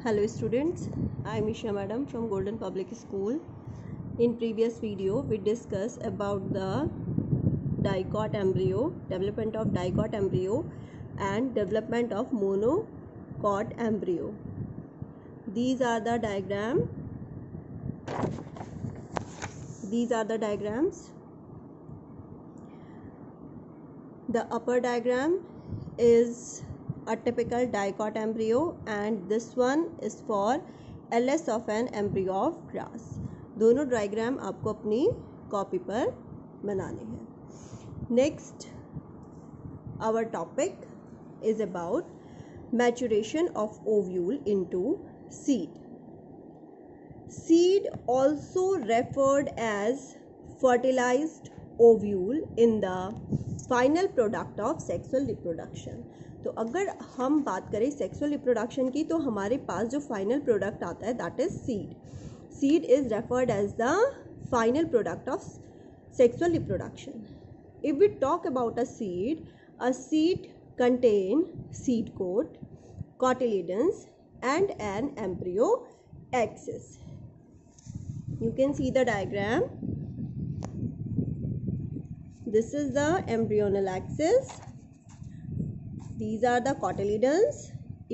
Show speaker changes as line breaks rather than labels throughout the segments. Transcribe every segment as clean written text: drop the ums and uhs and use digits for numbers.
Hello students, I am Isha Madam from Golden Public School. In previous video we discussed about the dicot embryo, development of dicot embryo and development of monocot embryo. These are the diagrams. The upper diagram is a typical dicot embryo and this one is for LS of an embryo of grass. दोनों diagram आपको अपनी copy पर बनाने हैं. Next, our topic is about maturation of ovule into seed. Seed, also referred as fertilized ovule in the final product of sexual reproduction. तो अगर हम बात करें सेक्सुअल रिप्रोडक्शन की तो हमारे पास जो फाइनल प्रोडक्ट आता है that is seed. Seed is referred as the final product of sexual reproduction. If we talk about a seed contain seed coat, cotyledons and an embryo axis. You can see the diagram. This is the embryonal axis. These are the cotyledons.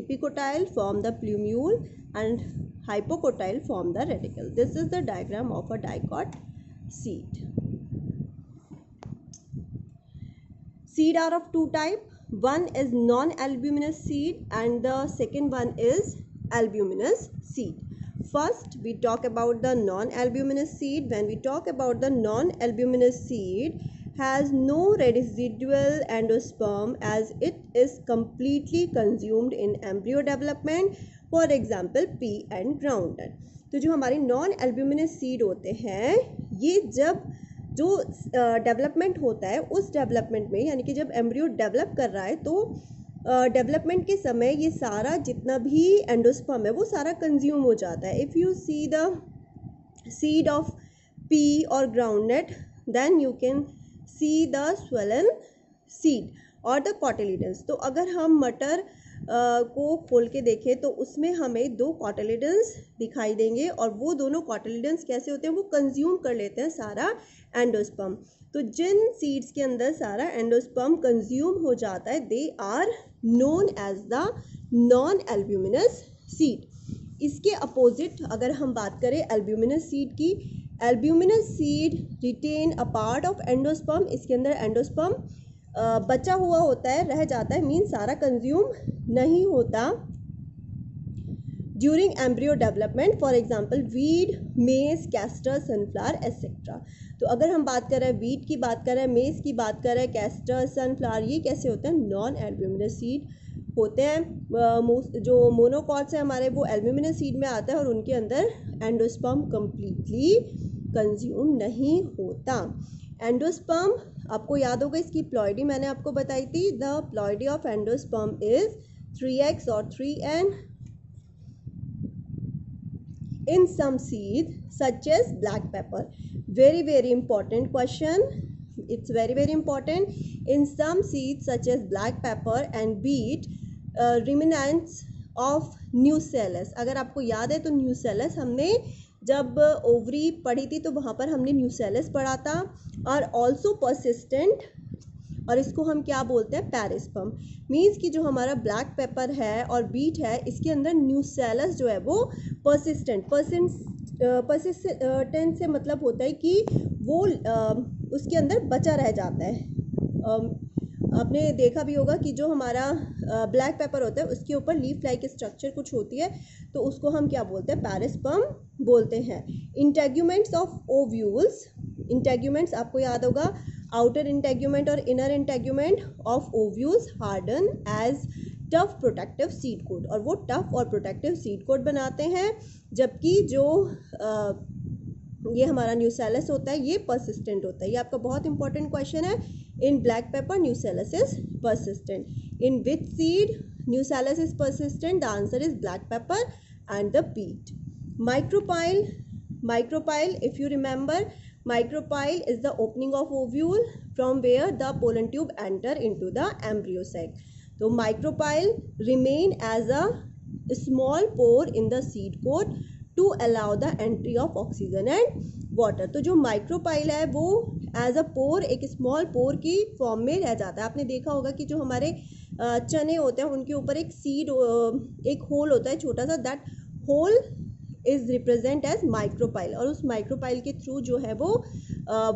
Epicotyle form the plumule and hypocotyle form the radicle. This is the diagram of a dicot seed. Seed are of two types. One is non-albuminous seed and the second one is albuminous seed. First, we talk about the non-albuminous seed. When we talk about the non-albuminous seed, has no residual endosperm as it is completely consumed in embryo development. For example, pea and groundnut. तो जो हमारे non albuminous seed होते हैं ये जब जो development होता है उस डेवलपमेंट में यानी कि जब एम्ब्रियो डेवलप कर रहा है तो डेवलपमेंट के समय ये सारा जितना भी एंडोस्पर्म है वो सारा कंज्यूम हो जाता है. If you see the seed of pea और groundnut then you can see the swollen seed और द cotyledons. तो अगर हम मटर को खोल के देखें तो उसमें हमें दो cotyledons दिखाई देंगे और वो दोनों cotyledons कैसे होते हैं वो कंज्यूम कर लेते हैं सारा एंडोस्पर्म. तो जिन सीड्स के अंदर सारा एंडोस्पर्म कंज्यूम हो जाता है they are known as the non albuminous seed. इसके अपोजिट अगर हम बात करें एल्ब्यूमिनस सीड की, albuminous seed retain a part of endosperm. इसके अंदर एंडोस्पर्म बचा हुआ होता है, रह जाता है, मीन सारा कंज्यूम नहीं होता during embryo development. For example weed, मेज, कैस्टर, सनफ्लावर एटसेट्रा. तो अगर हम बात कर रहे हैं वीड की बात कर रहे हैं, मेज की बात कर रहे हैं, कैस्टर, सनफ्लावर, ये कैसे होते हैं नॉन एल्ब्यूमिनस सीड होते हैं. जो मोनोकॉट्स हैं हमारे वो एल्ब्यूमिनस सीड में आता है और उनके अंदर एंडोस्पर्म कंप्लीटली कंज्यूम नहीं होता. एंडोस्पर्म आपको याद होगा इसकी प्लॉइडी मैंने आपको बताई थी. The ploidy of endosperm is 3x or 3n. In some seeds such as black pepper, very important question, it's very important. In some seeds such as black pepper and beet, remnants of nucellus. अगर आपको याद है तो nucellus हमने जब ovary पढ़ी थी तो वहाँ पर हमने न्यूसेलस पढ़ा था. और ऑल्सो परसिस्टेंट, और इसको हम क्या बोलते हैं पैरिस्पर्म. मीन्स कि जो हमारा ब्लैक पेपर है और बीट है इसके अंदर न्यूसेलस जो है वो परसिस्टेंट से मतलब होता है कि वो उसके अंदर बचा रह जाता है. आपने देखा भी होगा कि जो हमारा ब्लैक पेपर होता है उसके ऊपर लीफ लाइक स्ट्रक्चर कुछ होती है तो उसको हम क्या बोलते हैं पैरिस्पर्म बोलते हैं. इंटेग्यूमेंट्स ऑफ ओव्यूल्स, इंटेग्यूमेंट्स आपको याद होगा आउटर इंटेग्यूमेंट और inner integument of ovules harden as tough protective seed coat, और वो टफ और प्रोटेक्टिव सीड कोट बनाते हैं. जबकि जो ये हमारा न्यूसेलस होता है ये परसिस्टेंट होता है. ये आपका बहुत इंपॉर्टेंट क्वेश्चन है. In black pepper nucellus is persistent. In which seed nucellus is persistent? The answer is black pepper and the beet. Micropyle, if you remember, micropyle is the opening of ovule from where the pollen tube enter into the embryo sac. तो micropyle remain as a small pore in the seed coat to allow the entry of oxygen and water. तो जो micropyle है वो as a पोर एक small पोर की form में रह जाता है. आपने देखा होगा कि जो हमारे चने होते हैं उनके ऊपर एक सीड एक होल होता है छोटा सा. That hole is represent as micropyle और उस माइक्रोपाइल के थ्रू जो है वो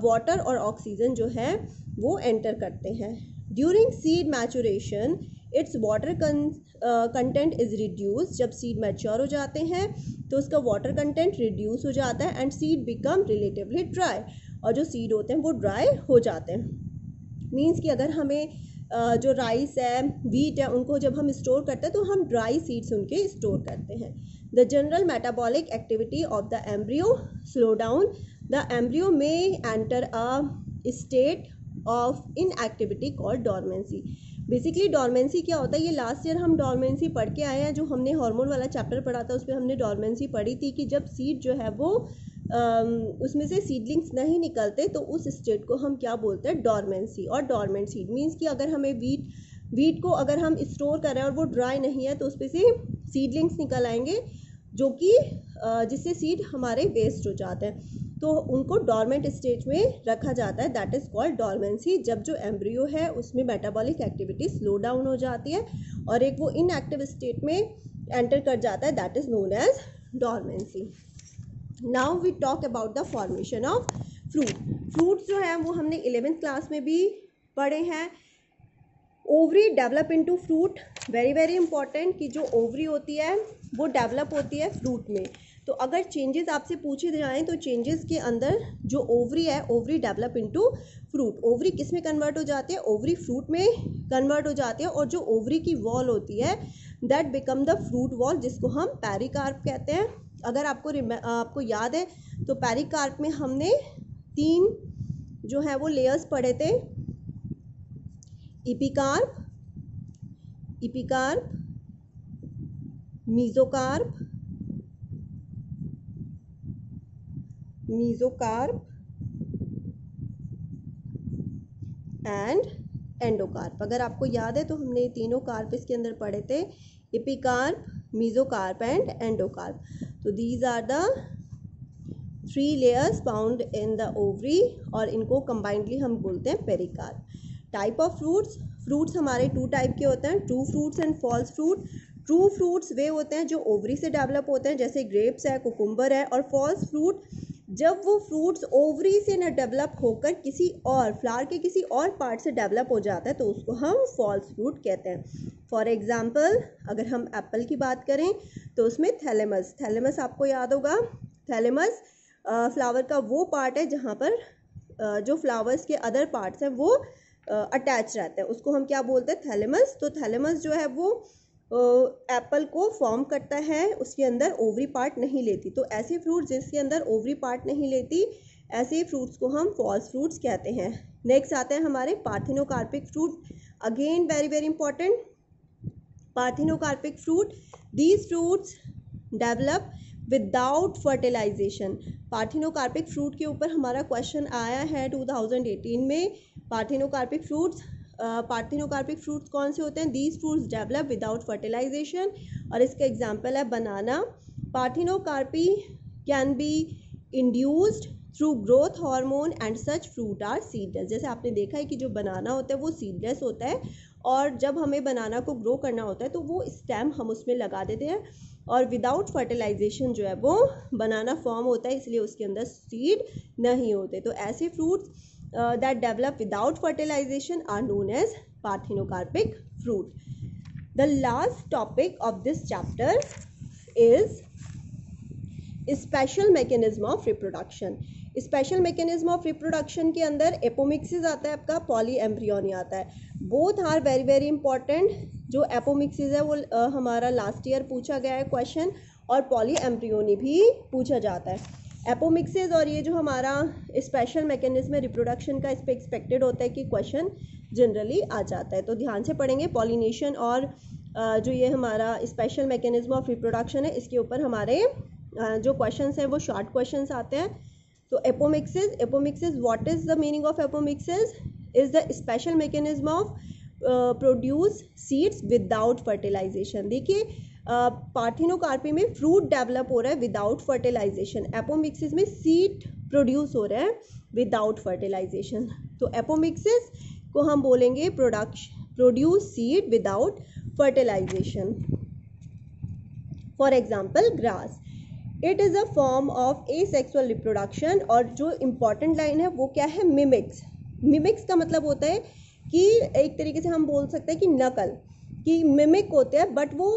वाटर और ऑक्सीजन जो है वो एंटर करते हैं. During seed maturation it's water content is reduce. जब सीड मैच्योर हो जाते हैं तो उसका वाटर कंटेंट रिड्यूस हो जाता है and seed become relatively dry. और जो सीड होते हैं वो ड्राई हो जाते हैं. मीन्स कि अगर हमें जो राइस है वीट है उनको जब हम स्टोर करते हैं तो हम ड्राई सीड्स उनके स्टोर करते हैं. The general metabolic activity of the embryo slow down. The embryo में enter a state of inactivity called dormancy. Basically dormancy क्या होता है, ये लास्ट ईयर हम डॉर्मेंसी पढ़ के आए हैं. जो हमने हार्मोन वाला चैप्टर पढ़ा था उसमें हमने डॉर्मेंसी पढ़ी थी कि जब सीड जो है वो उसमें से सीडलिंग्स नहीं निकलते तो उस स्टेट को हम क्या बोलते हैं, डॉर्मेंसी. और डॉर्मेंट सीड मीन्स कि अगर हमें वीट को अगर हम स्टोर कर रहे हैं और वो ड्राई नहीं है तो उस पर से सीडलिंग्स निकल आएंगे जो कि जिससे सीड हमारे वेस्ट हो जाते हैं. तो उनको डॉर्मेंट स्टेज में रखा जाता है. That is called dormancy. जब जो एम्ब्रियो है उसमें मेटाबॉलिक एक्टिविटी स्लो डाउन हो जाती है और एक वो इनएक्टिव स्टेट में एंटर कर जाता है. That is known as dormancy. Now we talk about the formation of fruit. Fruits जो है वो हमने 11th क्लास में भी पढ़े हैं. Ovary develop into fruit. Very very important कि जो ओवरी होती है वो डेवलप होती है फ्रूट में. तो अगर चेंजेस आपसे पूछे जाएँ तो चेंजेस के अंदर जो ओवरी है ovary develop into fruit. Ovary किस में कन्वर्ट हो जाती है, ओवरी फ्रूट में कन्वर्ट हो जाती है. और जो ओवरी की वॉल होती है that become the fruit wall जिसको हम पेरिकार्प कहते हैं. अगर आपको याद है तो पेरिकार्प में हमने 3 जो है वो लेयर्स पढ़े थे. Epicarp, mesocarp and endocarp. अगर आपको याद है तो हमने ये तीनों कार्प इसके अंदर पढ़े थे, इपिकार्प, मीजोकार्प एंड एंडोकार्प. तो these are the 3 layers found in the ovary और इनको कंबाइंडली हम बोलते हैं पेरिकार्प. टाइप ऑफ फ्रूट्स हमारे 2 टाइप के होते हैं, true fruits and false fruit. True fruits वे होते हैं जो ओवरी से डेवलप होते हैं जैसे ग्रेप्स है, कुकुम्बर है. और फॉल्स फ्रूट जब वो फ्रूट्स ओवरी से न डेवलप होकर किसी और फ्लावर के किसी और पार्ट से डेवलप हो जाता है तो उसको हम फॉल्स फ्रूट कहते हैं. फॉर एग्जांपल अगर हम एप्पल की बात करें तो उसमें थैलेमस आपको याद होगा. थैलेमस फ्लावर का वो पार्ट है जहाँ पर जो फ्लावर्स के अदर पार्ट्स हैं वो अटैच रहते हैं, उसको हम क्या बोलते हैं, थैलेमस. तो थैलेमस जो है वो एप्पल को फॉर्म करता है, उसके अंदर ओवरी पार्ट नहीं लेती. तो ऐसे फ्रूट्स जिसके अंदर ओवरी पार्ट नहीं लेती ऐसे फ्रूट्स को हम फॉल्स फ्रूट्स कहते हैं. नेक्स्ट आते हैं हमारे parthenocarpic fruit. Again very very important, parthenocarpic fruit. These fruits develop without fertilization. Parthenocarpic fruit के ऊपर हमारा क्वेश्चन आया है 2018 में. पार्थिनोकार्पिक फ्रूट्स कौन से होते हैं, these fruits develop without fertilisation. और इसका एग्जांपल है banana. Parthenocarpy can be induced through growth hormone and such fruit are seedless. जैसे आपने देखा है कि जो बनाना होता है वो सीडलेस होता है और जब हमें बनाना को ग्रो करना होता है तो वो स्टेम हम उसमें लगा देते हैं और विदाउट फर्टिलाइजेशन जो है वो बनाना फॉर्म होता है, इसलिए उसके अंदर सीड नहीं होते. तो ऐसे fruits that develop without fertilization are known as parthenocarpic fruit. The last topic of this chapter is special mechanism of reproduction. Special mechanism of reproduction के अंदर एपोमिक्सिस आता है, आपका पॉलीएम्ब्रियोनी आता है. Both are very very important. जो apomixis है वो हमारा लास्ट ईयर पूछा गया है क्वेश्चन और पॉलीएम्ब्रियोनी भी पूछा जाता है. एपोमिक्सिस और ये जो हमारा स्पेशल मैकेनिज्म रिप्रोडक्शन का इस पर एक्सपेक्टेड होता है कि क्वेश्चन जनरली आ जाता है, तो ध्यान से पढ़ेंगे. पॉलिनेशन और जो ये हमारा स्पेशल मैकेनिज्म ऑफ रिप्रोडक्शन है इसके ऊपर हमारे जो क्वेश्चंस हैं वो शॉर्ट क्वेश्चंस आते हैं. तो apomixis what is the meaning of apomixis is the special mechanism of produce seeds without fertilization. देखिए पार्थिनोकार्पी में फ्रूट डेवलप हो रहा है विदाउट फर्टिलाइजेशन, एपोमिक्सिस में सीड प्रोड्यूस हो रहा है विदाउट फर्टिलाइजेशन। तो एपोमिक्सिस को हम बोलेंगे produce seed without fertilization. For example grass, it is a form of asexual reproduction. और जो इम्पॉर्टेंट लाइन है वो क्या है, मिमिक्स। मिमिक्स का मतलब होता है कि एक तरीके से हम बोल सकते हैं कि नकल, कि मिमिक होते हैं बट वो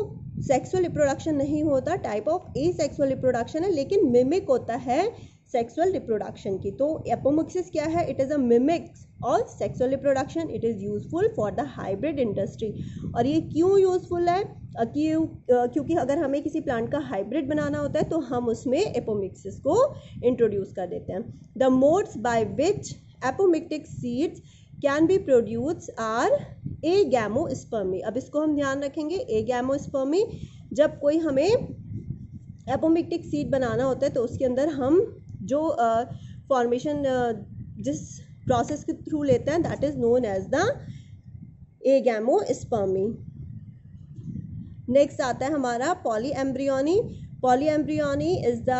सेक्सुअल रिप्रोडक्शन नहीं होता, टाइप ऑफ एसेक्सुअल रिप्रोडक्शन है, लेकिन मिमिक होता है सेक्सुअल रिप्रोडक्शन की। तो एपोमिक्सिस क्या है, इट इज़ अ मिमिक्स और sexual reproduction. It is useful for the hybrid industry. और ये क्यों यूजफुल है, क्योंकि अगर हमें किसी प्लांट का हाइब्रिड बनाना होता है तो हम उसमें एपोमिक्सिस को इंट्रोड्यूस कर देते हैं। The modes by which apomictic seeds can be produce are agamospermy. अब इसको हम ध्यान रखेंगे, एगैमोस्पर्मी। जब कोई हमें एपोमिक्टिक सीड बनाना होता है तो उसके अंदर हम जो फॉर्मेशन जिस प्रोसेस के थ्रू लेते हैं that is known as the agamospermy. Next आता है हमारा polyembryony. Polyembryony is the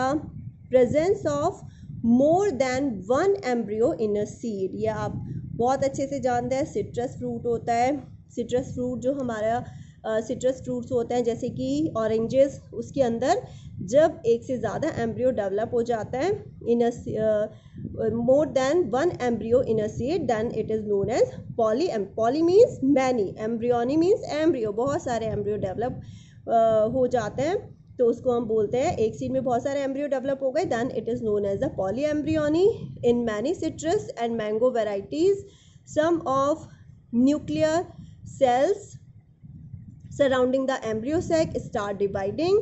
presence of more than one embryo in a seed. ये आप बहुत अच्छे से जानते हैं। सिट्रस फ्रूट होता है, सिट्रस फ्रूट जो हमारा सिट्रस फ्रूट्स होते हैं जैसे कि ऑरेंजेस, उसके अंदर जब एक से ज़्यादा एम्ब्रियो डेवलप हो जाता है in more than one embryo in a seed, then it is known as poly. Poly means many, embryony means embryo, बहुत सारे एम्ब्रियो डेवलप हो जाते हैं तो उसको हम बोलते हैं एक सीड में बहुत सारे एम्ब्रियो डेवलप हो गए, then it is known as the polyembryony. In many citrus and mango varieties some of nuclear cells surrounding the embryo sac start dividing,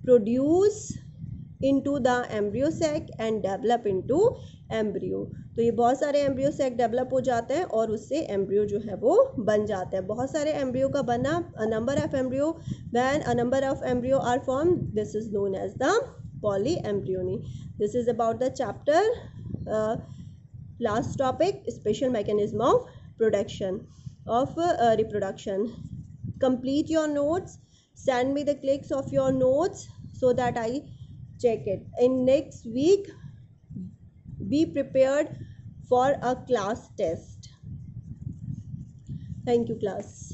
produce into the embryo sac and develop into embryo। तो ये बहुत सारे embryo sac develop हो जाते हैं और उससे embryo जो है वो बन जाते हैं। बहुत सारे एम्ब्रियो का बनना, a number of embryo, when a number of embryo are formed, this is known as the polyembryony। This is about the chapter last topic, special mechanism of production of reproduction। Complete your notes, send me the clicks of your notes so that I check it. In next week, be prepared for a class test. Thank you, class.